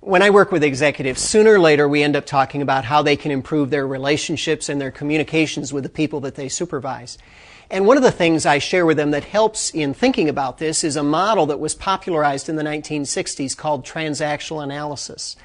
When I work with executives, sooner or later we end up talking about how they can improve their relationships and their communications with the people that they supervise. And one of the things I share with them that helps in thinking about this is a model that was popularized in the 1960s called transactional analysis.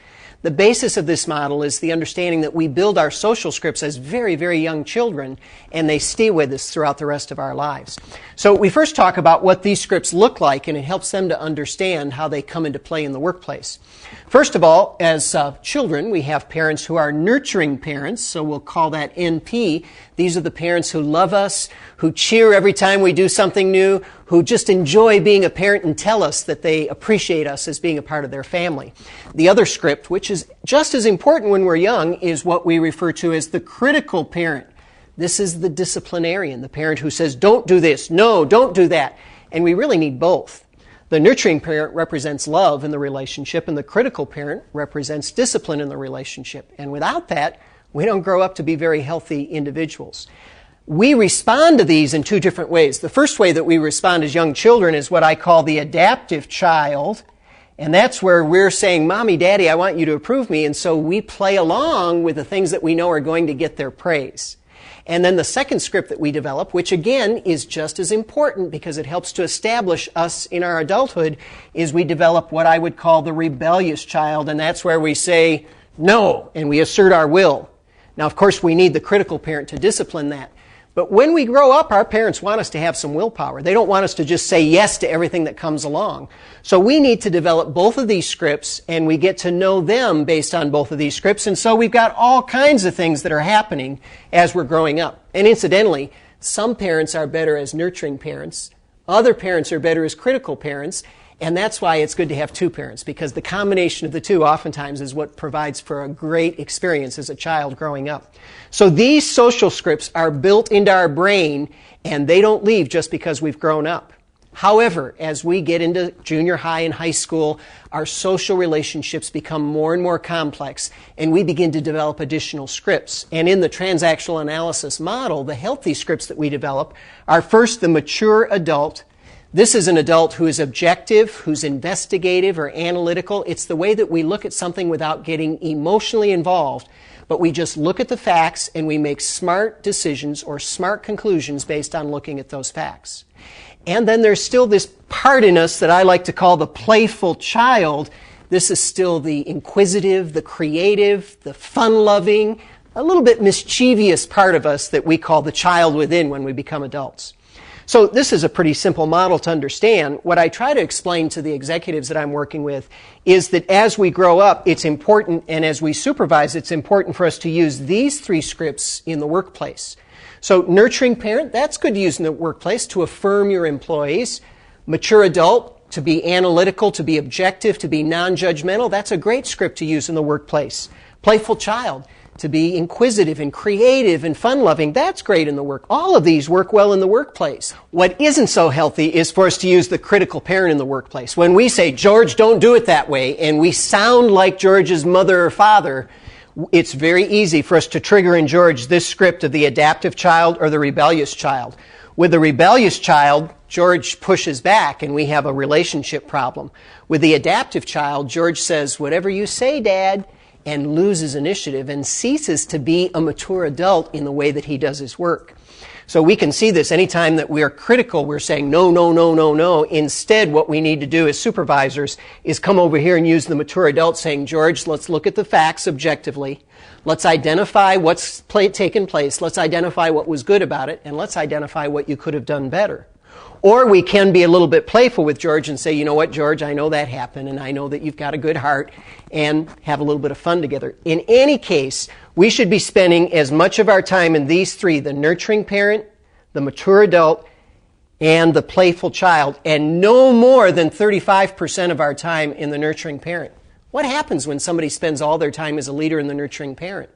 The basis of this model is the understanding that we build our social scripts as very, very young children, and they stay with us throughout the rest of our lives. So we first talk about what these scripts look like, and it helps them to understand how they come into play in the workplace. First of all, as children, we have parents who are nurturing parents, so we'll call that NP. These are the parents who love us, who cheer every time we do something new, who just enjoy being a parent and tell us that they appreciate us as being a part of their family. The other script, which is just as important when we're young, is what we refer to as the critical parent. This is the disciplinarian, the parent who says, don't do this, no, don't do that. And we really need both. The nurturing parent represents love in the relationship, and the critical parent represents discipline in the relationship. And without that, we don't grow up to be very healthy individuals. We respond to these in two different ways. The first way that we respond as young children is what I call the adaptive child. And that's where we're saying, Mommy, Daddy, I want you to approve me. And so we play along with the things that we know are going to get their praise. And then the second script that we develop, which again is just as important because it helps to establish us in our adulthood, is we develop what I would call the rebellious child. And that's where we say no, and we assert our will. Now, of course, we need the critical parent to discipline that. But when we grow up, our parents want us to have some willpower. They don't want us to just say yes to everything that comes along. So we need to develop both of these scripts, and we get to know them based on both of these scripts. And so we've got all kinds of things that are happening as we're growing up. And incidentally, some parents are better as nurturing parents. Other parents are better as critical parents. And that's why it's good to have two parents, because the combination of the two oftentimes is what provides for a great experience as a child growing up. So these social scripts are built into our brain, and they don't leave just because we've grown up. However, as we get into junior high and high school, our social relationships become more and more complex, and we begin to develop additional scripts. And in the transactional analysis model, the healthy scripts that we develop are first the mature adult. This is an adult who is objective, who's investigative or analytical. It's the way that we look at something without getting emotionally involved, but we just look at the facts and we make smart decisions or smart conclusions based on looking at those facts. And then there's still this part in us that I like to call the playful child. This is still the inquisitive, the creative, the fun-loving, a little bit mischievous part of us that we call the child within when we become adults. So this is a pretty simple model to understand. What I try to explain to the executives that I'm working with is that as we grow up, it's important, and as we supervise, it's important for us to use these three scripts in the workplace. So nurturing parent, that's good to use in the workplace to affirm your employees. Mature adult, to be analytical, to be objective, to be non-judgmental, that's a great script to use in the workplace. Playful child, to be inquisitive and creative and fun-loving, that's great in the work. All of these work well in the workplace. What isn't so healthy is for us to use the critical parent in the workplace. When we say, George, don't do it that way, and we sound like George's mother or father, it's very easy for us to trigger in George this script of the adaptive child or the rebellious child. With the rebellious child, George pushes back and we have a relationship problem. With the adaptive child, George says, whatever you say, Dad, and loses initiative and ceases to be a mature adult in the way that he does his work. So we can see this anytime that we are critical, we're saying no, no, no, no, no. Instead, what we need to do as supervisors is come over here and use the mature adult saying, George, let's look at the facts objectively. Let's identify what's taken place. Let's identify what was good about it, and let's identify what you could have done better. Or we can be a little bit playful with George and say, you know what, George, I know that happened, and I know that you've got a good heart, and have a little bit of fun together. In any case, we should be spending as much of our time in these three, the nurturing parent, the mature adult, and the playful child, and no more than 35% of our time in the nurturing parent. What happens when somebody spends all their time as a leader in the nurturing parent?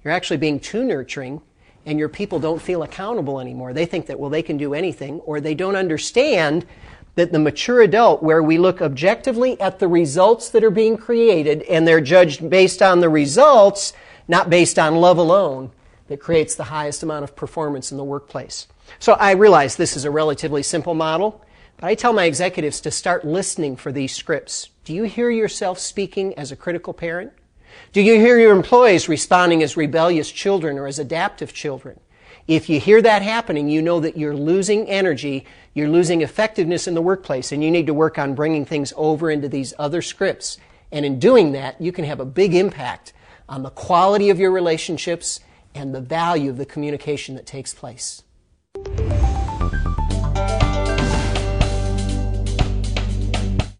You're actually being too nurturing, and your people don't feel accountable anymore. They think that, well, they can do anything, or they don't understand that the mature adult, where we look objectively at the results that are being created, and they're judged based on the results, not based on love alone, that creates the highest amount of performance in the workplace. So I realize this is a relatively simple model, But I tell my executives to start listening for these scripts. Do you hear yourself speaking as a critical parent? Do you hear your employees responding as rebellious children or as adaptive children? If you hear that happening, you know that you're losing energy, you're losing effectiveness in the workplace, and you need to work on bringing things over into these other scripts. And in doing that, you can have a big impact on the quality of your relationships and the value of the communication that takes place.